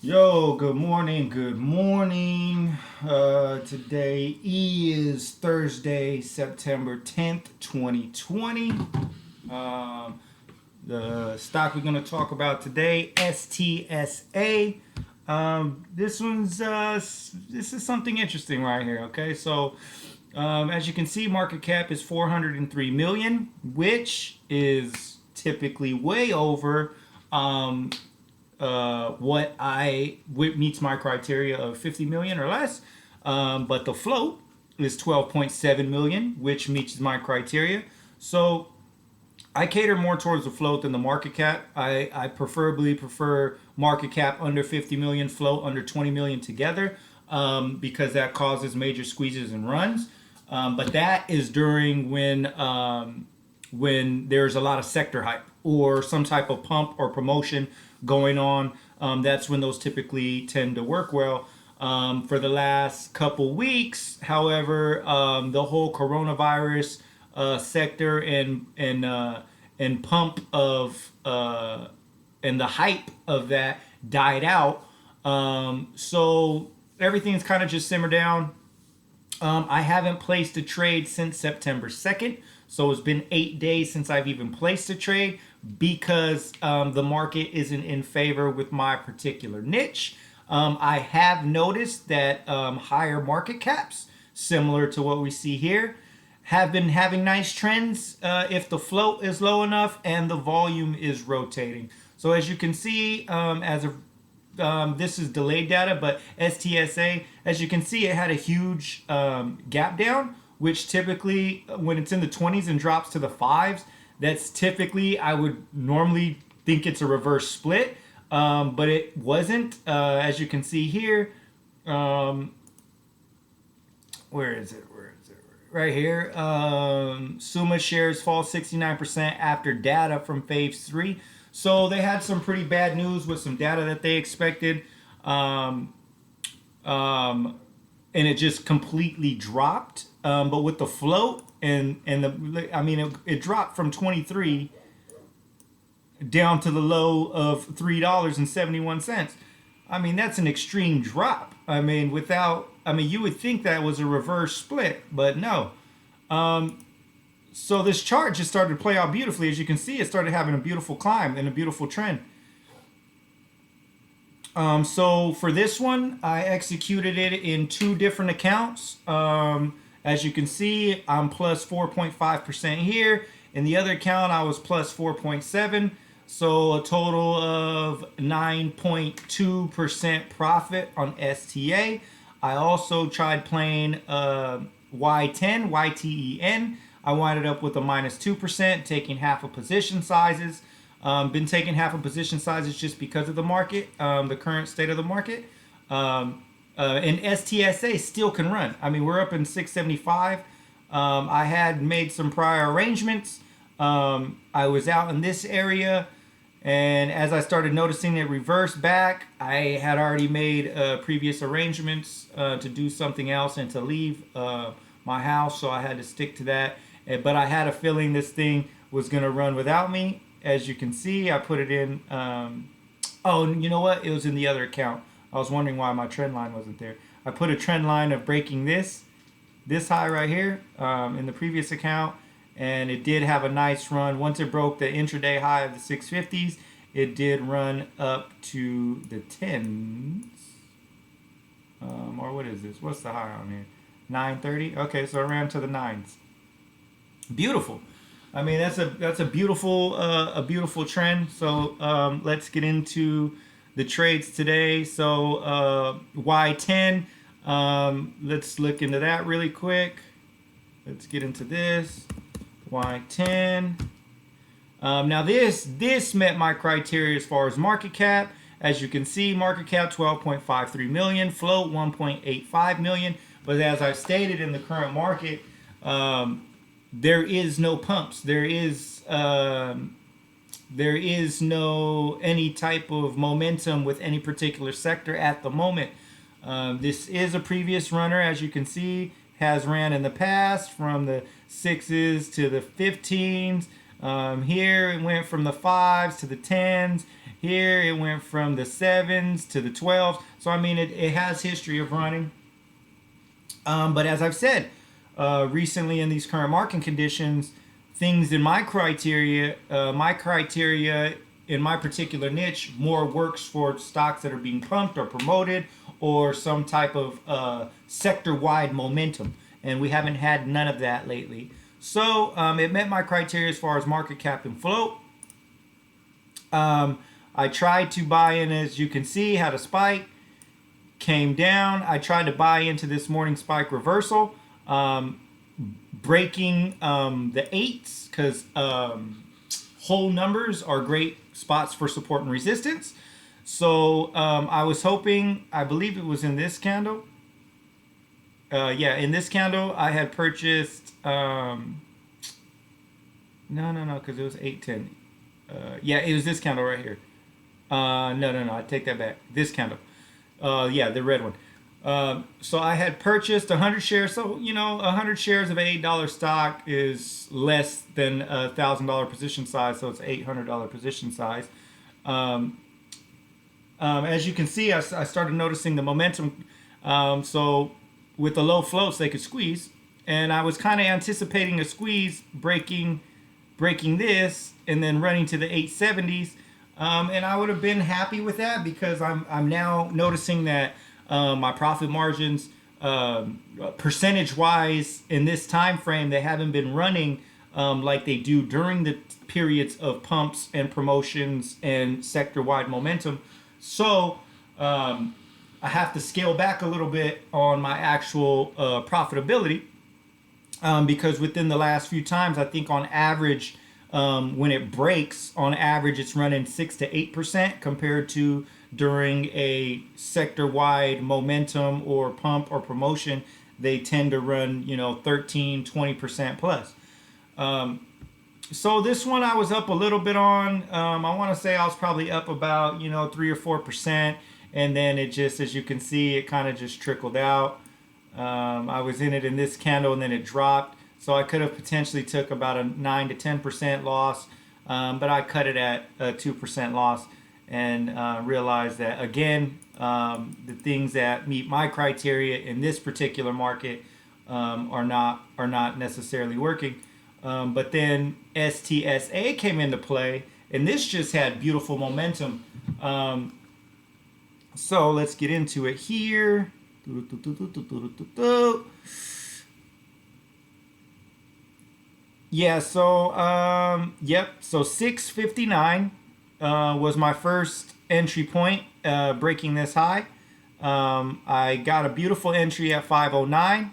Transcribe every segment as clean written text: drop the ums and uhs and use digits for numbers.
Yo, good morning, good morning. Today is Thursday, September 10th, 2020. Um, the stock we're going to talk about today, STSA. This is something interesting right here, okay? So, as you can see, market cap is 403 million, which is typically way over what meets my criteria of 50 million or less. But the float is 12.7 million, which meets my criteria. So I cater more towards the float than the market cap. I preferably prefer market cap under 50 million, float under 20 million together, because that causes major squeezes and runs. But that is during when there's a lot of sector hype or some type of pump or promotion going on. That's when those typically tend to work well. For the last couple weeks, however, the whole coronavirus sector and pump of and the hype of that died out. So everything's kind of just simmered down. I haven't placed a trade since September 2nd. So it's been 8 days since I've even placed a trade because the market isn't in favor with my particular niche. I have noticed that higher market caps, similar to what we see here, have been having nice trends if the float is low enough and the volume is rotating. So as you can see, this is delayed data, but STSA, as you can see, it had a huge gap down, which typically, when it's in the 20s and drops to the 5s, that's typically, I would normally think it's a reverse split, but it wasn't. As you can see here, where is it? Right here. Summa shares fall 69% after data from phase 3. So they had some pretty bad news with some data that they expected. And it just completely dropped. But with the float it dropped from 23 down to the low of $3.71. I mean, that's an extreme drop. You would think that was a reverse split, but no. So this chart just started to play out beautifully. As you can see, it started having a beautiful climb and a beautiful trend. So for this one, I executed it in 2 different accounts. As you can see, I'm plus 4.5% here. In the other account, I was plus 4.7. So a total of 9.2% profit on STA. I also tried playing Yten, YTEN. I winded up with a minus 2%, taking half of position sizes. Been taking half of position sizes just because of the market, the current state of the market. And STSA still can run. I mean, we're up in 675. I had made some prior arrangements. I was out in this area, and as I started noticing it reverse back, I had already made previous arrangements to do something else and to leave my house, so I had to stick to that. But I had a feeling this thing was going to run without me. As you can see, I put it in. Oh, you know what? It was in the other account. I was wondering why my trend line wasn't there. I put a trend line of breaking this high right here in the previous account, and it did have a nice run. Once it broke the intraday high of the 650s, it did run up to the 10s. Or what is this? What's the high on here? 930. Okay, so it ran to the 9s. Beautiful. I mean, that's a beautiful trend. So let's get into the trades today. So Y10. Let's look into that really quick. Let's get into this. Y10. Now this met my criteria as far as market cap. As you can see, market cap 12.53 million, float 1.85 million. But as I've stated, in the current market, there is no pumps. There is no any type of momentum with any particular sector at the moment. This is a previous runner, as you can see, has ran in the past from the 6s to the 15s. Here it went from the 5s to the 10s, Here it went from the 7s to the 12s. So I mean, it has history of running. But as I've said, recently in these current market conditions, things in my criteria in my particular niche more works for stocks that are being pumped or promoted or some type of sector-wide momentum. And we haven't had none of that lately. So it met my criteria as far as market cap and float. I tried to buy in, as you can see, had a spike, came down. I tried to buy into this morning spike reversal, breaking the 8s because whole numbers are great spots for support and resistance. So I was hoping, I believe it was in this candle. Yeah, in this candle, I had purchased, no, because it was 810. Yeah, it was this candle right here. No, I take that back. This candle. Yeah, the red one. So I had purchased 100 shares. So, 100 shares of an $8 stock is less than a $1,000 position size. So it's $800 position size. As you can see, I started noticing the momentum. So with the low floats, they could squeeze. And I was kind of anticipating a squeeze breaking this and then running to the 870s. And I would have been happy with that because I'm now noticing that my profit margins, percentage wise in this time frame, they haven't been running like they do during the periods of pumps and promotions and sector wide momentum. So I have to scale back a little bit on my actual profitability because within the last few times, I think on average, when it breaks, on average, it's running 6 to 8% compared to during a sector-wide momentum or pump or promotion, they tend to run, 13, 20% plus. So this one I was up a little bit on. I want to say I was probably up about, 3 or 4%. And then it just, as you can see, it kind of just trickled out. I was in it in this candle and then it dropped. So I could have potentially took about a 9 to 10% loss, but I cut it at a 2% loss and realized that, again, the things that meet my criteria in this particular market are not necessarily working. But then STSA came into play, and this just had beautiful momentum. So let's get into it here. Yeah, so so 659 was my first entry point, breaking this high. I got a beautiful entry at 509.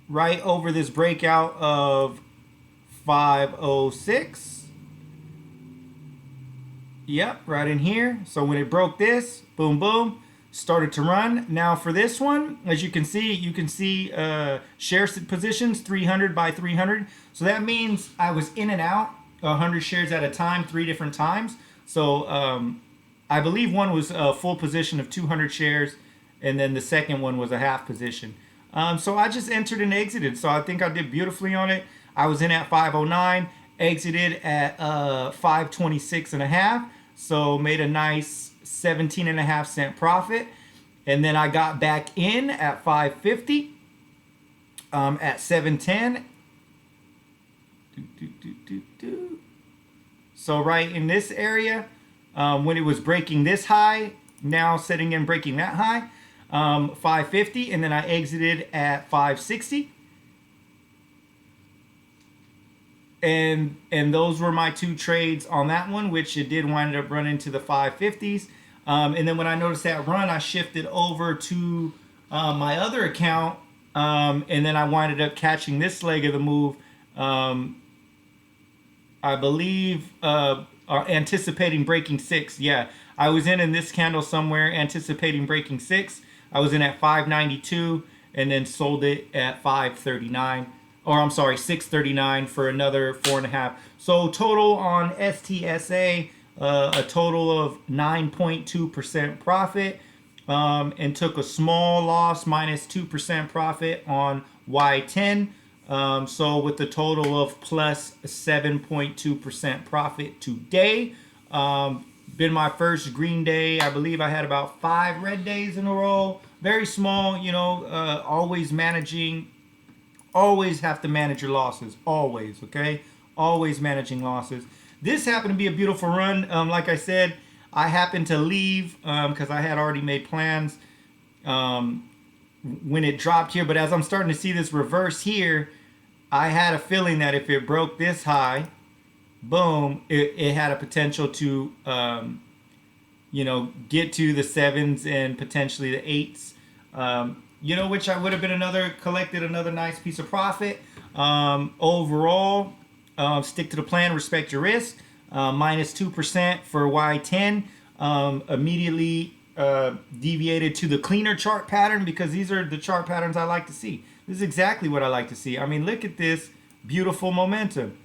Right over this breakout of 506. Yep, right in here. So when it broke this, boom, boom, started to run. Now for this one, as you can see share positions 300 by 300. So that means I was in and out 100 shares at a time, 3 different times. So I believe one was a full position of 200 shares, and then the second one was a half position. So I just entered and exited. So I think I did beautifully on it. I was in at 509, exited at 526 and a half. So made a nice 17.5 cent profit, and then I got back in at 550 at 710. So right in this area, when it was breaking this high, now sitting in breaking that high, 550, and then I exited at 560. And those were my 2 trades on that one, which it did wind up running to the 550s. And then when I noticed that run, I shifted over to my other account, and then I winded up catching this leg of the move. I believe anticipating breaking 6. Yeah, I was in this candle somewhere anticipating breaking 6. I was in at 592 and then sold it at 539. Or I'm sorry, 639 for another 4.5. So total on STSA, a total of 9.2% profit, and took a small loss, minus 2% profit on Yten. So with the total of plus 7.2% profit today, been my first green day. I believe I had about 5 red days in a row. Very small, always managing. Always have to manage your losses. Always, okay? Always managing losses. This happened to be a beautiful run. Like I said, I happened to leave because I had already made plans when it dropped here. But as I'm starting to see this reverse here, I had a feeling that if it broke this high, boom, it had a potential to, get to the 7s and potentially the 8s. Which I would have been collected another nice piece of profit. Overall, stick to the plan, respect your risk. Minus 2% for Yten. Immediately deviated to the cleaner chart pattern because these are the chart patterns I like to see. This is exactly what I like to see. I mean, look at this beautiful momentum.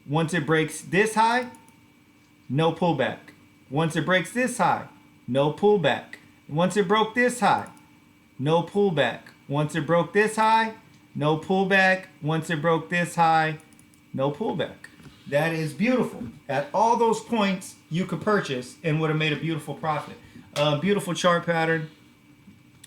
Once it breaks this high, no pullback. Once it breaks this high, no pullback. Once it broke this high, no pullback. Once it broke this high, no pullback. Once it broke this high, no pullback. That is beautiful. At all those points, you could purchase and would have made a beautiful profit. Beautiful chart pattern.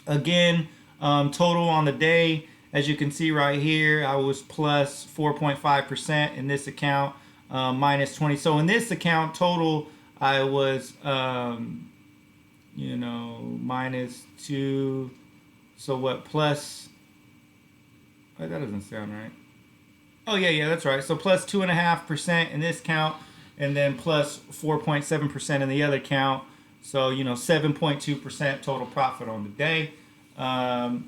Again, total on the day, as you can see right here, I was plus 4.5% in this account, minus 20. So in this account total, I was, minus 2. So what, plus, that doesn't sound right. Oh, yeah, that's right. So plus 2.5% in this count, and then plus 4.7% in the other count. So, 7.2% total profit on the day. Yeah,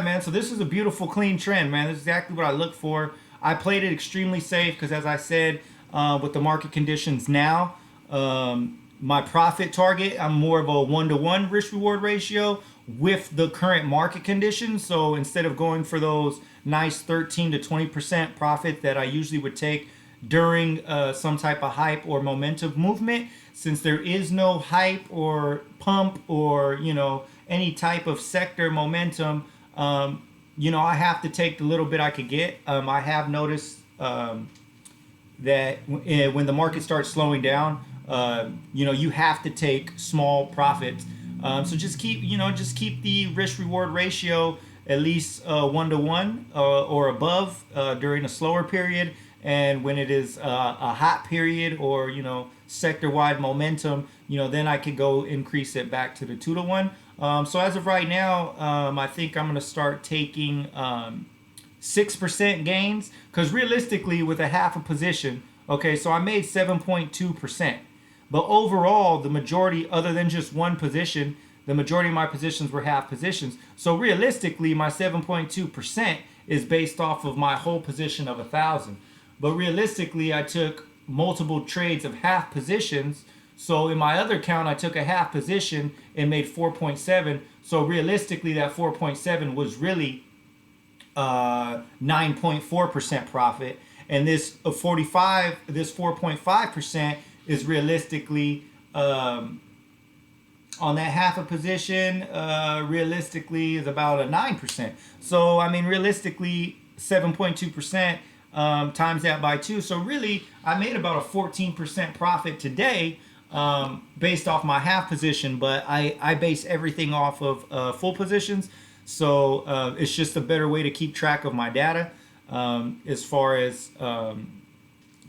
man, so this is a beautiful, clean trend, man. This is exactly what I look for. I played it extremely safe because, as I said, with the market conditions now, my profit target, I'm more of a 1-to-1 risk-reward ratio with the current market conditions. So instead of going for those nice 13 to 20% profit that I usually would take during some type of hype or momentum movement, since there is no hype or pump or, any type of sector momentum, I have to take the little bit I could get. I have noticed that when the market starts slowing down, you have to take small profits. So just keep the risk reward ratio at least 1-to-1 or above during a slower period. And when it is a hot period or, sector wide momentum, then I could go increase it back to the 2-to-1. So as of right now, I think I'm going to start taking 6% gains because realistically with a half a position, okay, so I made 7.2%. But overall, the majority, other than just one position, the majority of my positions were half positions. So realistically, my 7.2% is based off of my whole position of 1,000. But realistically, I took multiple trades of half positions. So in my other count, I took a half position and made 4.7. So realistically, that 4.7 was really 9.4% profit. And this 4.5% is realistically on that half a position, realistically is about a 9%. So, I mean, realistically, 7.2% times that by 2. So really, I made about a 14% profit today based off my half position, but I base everything off of full positions. So it's just a better way to keep track of my data as far as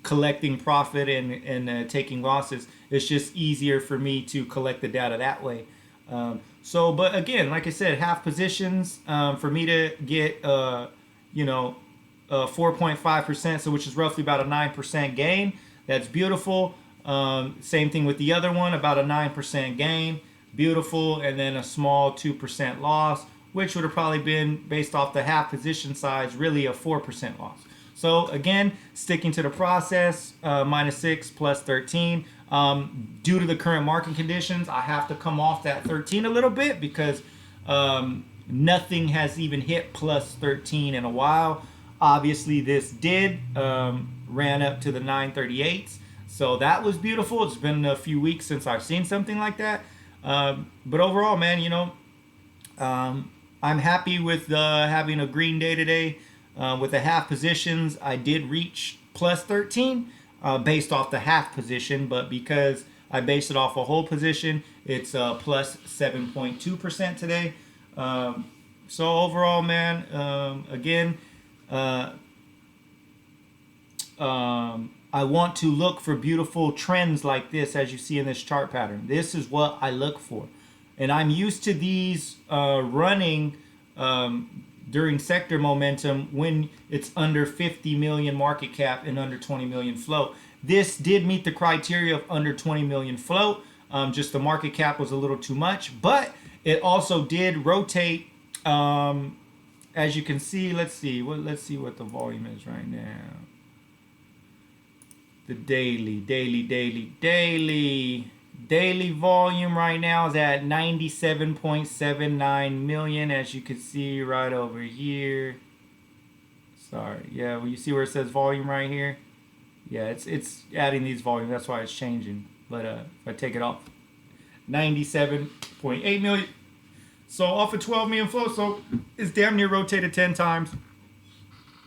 collecting profit and taking losses. It's just easier for me to collect the data that way. But again, like I said, half positions for me to get 4.5%, so which is roughly about a 9% gain. That's beautiful. Same thing with the other one, about a 9% gain. Beautiful. And then a small 2% loss, which would have probably been, based off the half position size, really a 4% loss. So again, sticking to the process, minus 6 plus 13. Due to the current market conditions, I have to come off that 13 a little bit because nothing has even hit plus 13 in a while. Obviously, this did ran up to the 938s. So that was beautiful. It's been a few weeks since I've seen something like that. But overall, man, I'm happy with having a green day today. With the half positions, I did reach plus 13 based off the half position, but because I based it off a whole position, it's plus 7.2% today. So overall, man, again, uh, I want to look for beautiful trends like this, as you see in this chart pattern. This is what I look for. And I'm used to these running during sector momentum when it's under 50 million market cap and under 20 million float. This did meet the criteria of under 20 million float. Just the market cap was a little too much, but it also did rotate. As you can see, let's see what the volume is right now. The daily volume right now is at 97.79 million, as you can see right over here. Sorry, yeah, well, you see where it says volume right here? Yeah, it's adding these volumes, that's why it's changing. But if I take it off, 97.8 million. So off of 12 million flow, so it's damn near rotated 10 times,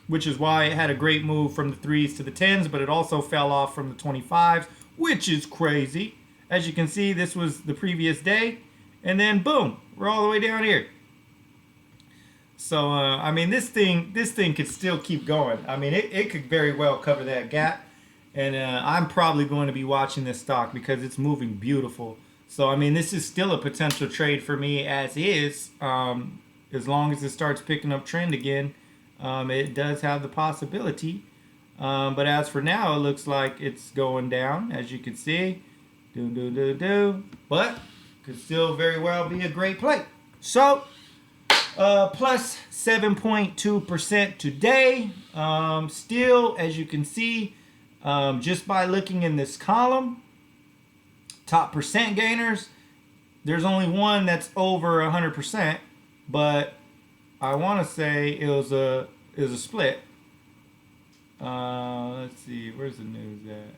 which is why it had a great move from the 3s to the 10s, but it also fell off from the 25s, which is crazy. As you can see, this was the previous day, and then boom, we're all the way down here. So, I mean, this thing could still keep going. I mean, it could very well cover that gap, and I'm probably going to be watching this stock because it's moving beautiful. So, I mean, this is still a potential trade for me as is, as long as it starts picking up trend again. It does have the possibility, but as for now, it looks like it's going down, as you can see. But could still very well be a great play. So, plus 7.2% today. Still, as you can see, just by looking in this column, top percent gainers, there's only one that's over 100%, but I want to say it was a split. Let's see, where's the news at?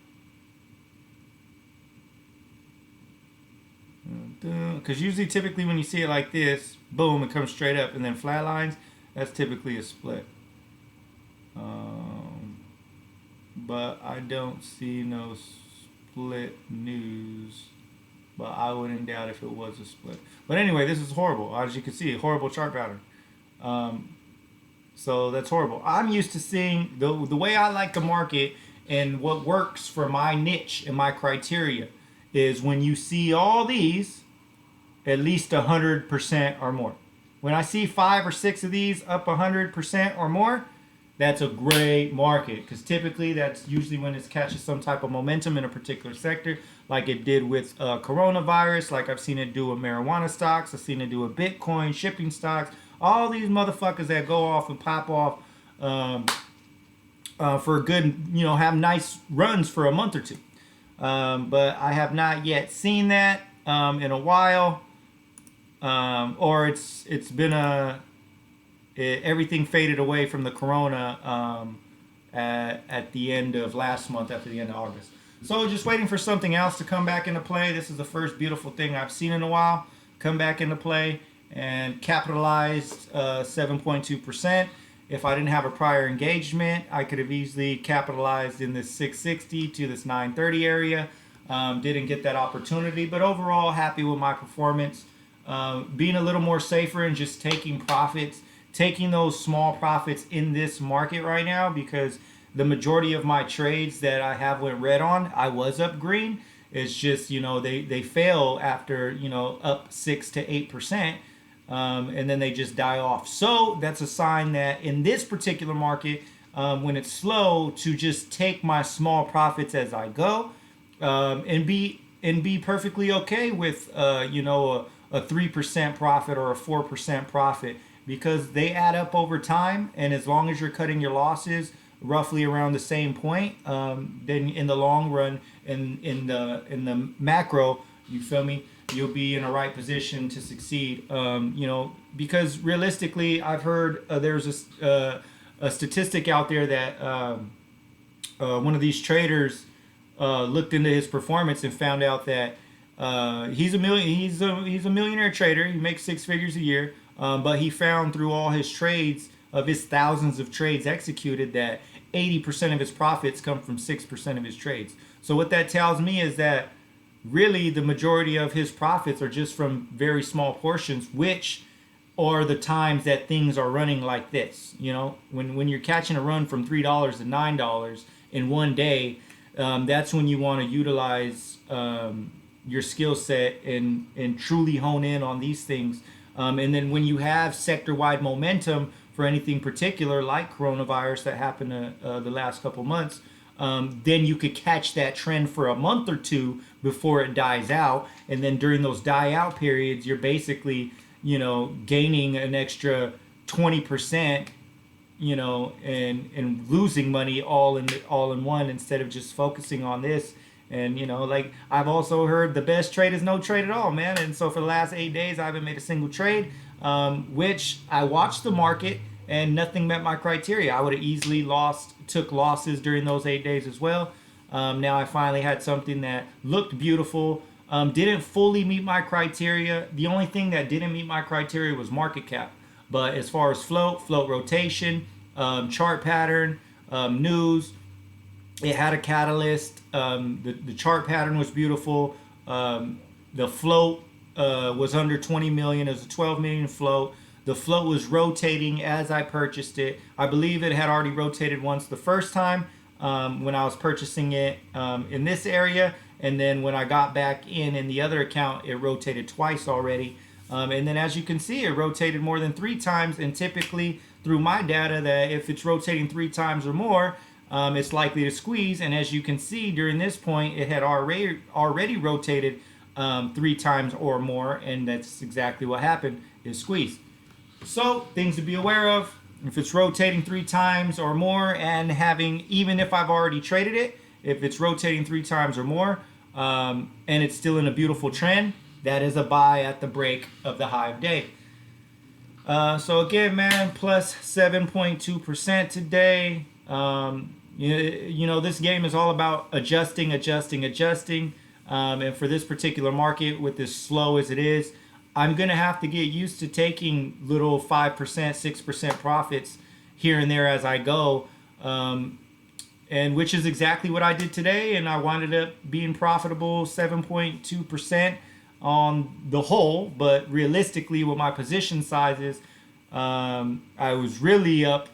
Because usually, typically, when you see it like this, boom, it comes straight up and then flat lines. That's typically a split. But I don't see no split news. But I wouldn't doubt if it was a split. But anyway, this is horrible. As you can see, a horrible chart pattern. So that's horrible. I'm used to seeing the way I like to market and what works for my niche and my criteria is when you see all these at least 100% or more. When I see 5 or 6 of these up 100% or more, that's a great market, because typically that's usually when it catches some type of momentum in a particular sector, like it did with coronavirus, like I've seen it do with marijuana stocks, I've seen it do with Bitcoin, shipping stocks, all these motherfuckers that go off and pop off for a good, have nice runs for a month or two. But I have not yet seen that in a while, or it's been everything faded away from the corona at the end of last month, after the end of August. So just waiting for something else to come back into play. This is the first beautiful thing I've seen in a while come back into play and capitalized 7.2%. If I didn't have a prior engagement, I could have easily capitalized in this 660 to this 930 area. Didn't get that opportunity, but overall happy with my performance. Being a little more safer and just taking profits, taking those small profits in this market right now, because the majority of my trades that I have went red on, I was up green. It's just, they fail after, up 6 to 8%. And then they just die off. So that's a sign that in this particular market, when it's slow, to just take my small profits as I go, and be perfectly okay with a 3% profit or a 4% profit, because they add up over time. And as long as you're cutting your losses roughly around the same point, then in the long run, in the macro, you feel me, you'll be in a right position to succeed. Because realistically, I've heard there's a statistic out there that one of these traders looked into his performance and found out that he's a millionaire trader. He makes 6 figures a year. But he found through all his trades, of his thousands of trades executed, that 80% of his profits come from 6% of his trades. So what that tells me is that really the majority of his profits are just from very small portions, which are the times that things are running like this. You know, when you're catching a run from $3 to $9 in one day, that's when you want to utilize your skill set and truly hone in on these things. And then when you have sector-wide momentum for anything particular, like coronavirus that happened the last couple months, then you could catch that trend for a month or two before it dies out. And then during those die out periods, you're basically, gaining an extra 20%, and losing money all in one, instead of just focusing on this. And like I've also heard, the best trade is no trade at all, man. And so for the last 8 days, I haven't made a single trade, which I watched the market and nothing met my criteria. I would have easily took losses during those 8 days as well. Now I finally had something that looked beautiful, didn't fully meet my criteria. The only thing that didn't meet my criteria was market cap. But as far as float rotation, chart pattern, news, it had a catalyst. The chart pattern was beautiful. The float was under 20 million. It was a 12 million float. The float was rotating as I purchased it. I believe it had already rotated once the first time when I was purchasing it in this area. And then when I got back in the other account, it rotated twice already. And then as you can see, it rotated more than 3 times. And typically through my data, that if it's rotating 3 times or more, it's likely to squeeze. And as you can see, during this point, it had already rotated 3 times or more. And that's exactly what happened, is squeeze. So things to be aware of: if it's rotating 3 times or more, and even if I've already traded it, if it's rotating 3 times or more, and it's still in a beautiful trend, that is a buy at the break of the high of day. So again, man, plus 7.2% today. This game is all about adjusting. And for this particular market, with as slow as it is, I'm going to have to get used to taking little 5%, 6% profits here and there as I go. And which is exactly what I did today. And I wound up being profitable 7.2% on the whole. But realistically, with my position sizes, I was really up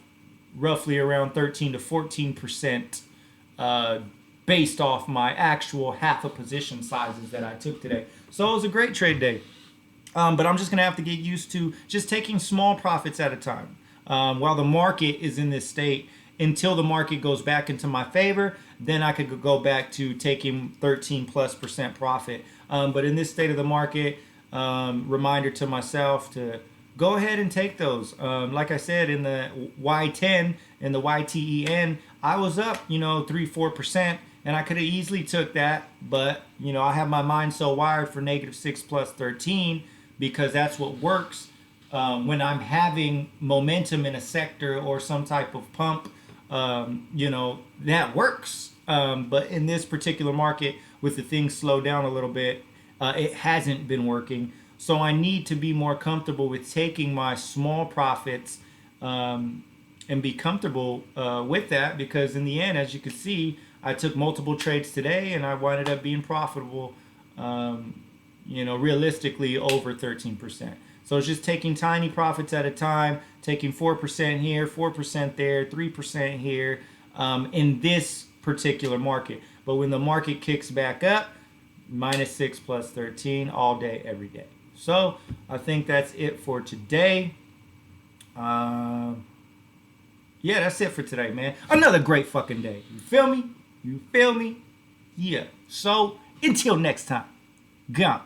roughly around 13 to 14% based off my actual half a position sizes that I took today. So it was a great trade day. But I'm just going to have to get used to just taking small profits at a time while the market is in this state, until the market goes back into my favor. Then I could go back to taking 13+% profit. But in this state of the market, reminder to myself to go ahead and take those. Like I said, in the Yten and the Yten, I was up, 3-4%, and I could have easily took that. But, I have my mind so wired for -6 plus 13, because that's what works when I'm having momentum in a sector or some type of pump. That works. But in this particular market, with the things slow down a little bit, it hasn't been working. So I need to be more comfortable with taking my small profits and be comfortable with that, because in the end, as you can see, I took multiple trades today and I wound up being profitable, realistically over 13%. So it's just taking tiny profits at a time, taking 4% here, 4% there, 3% here in this particular market. But when the market kicks back up, -6 plus 13 all day, every day. So I think that's it for today. Yeah, that's it for today, man. Another great fucking day. You feel me? Yeah. So until next time, gone.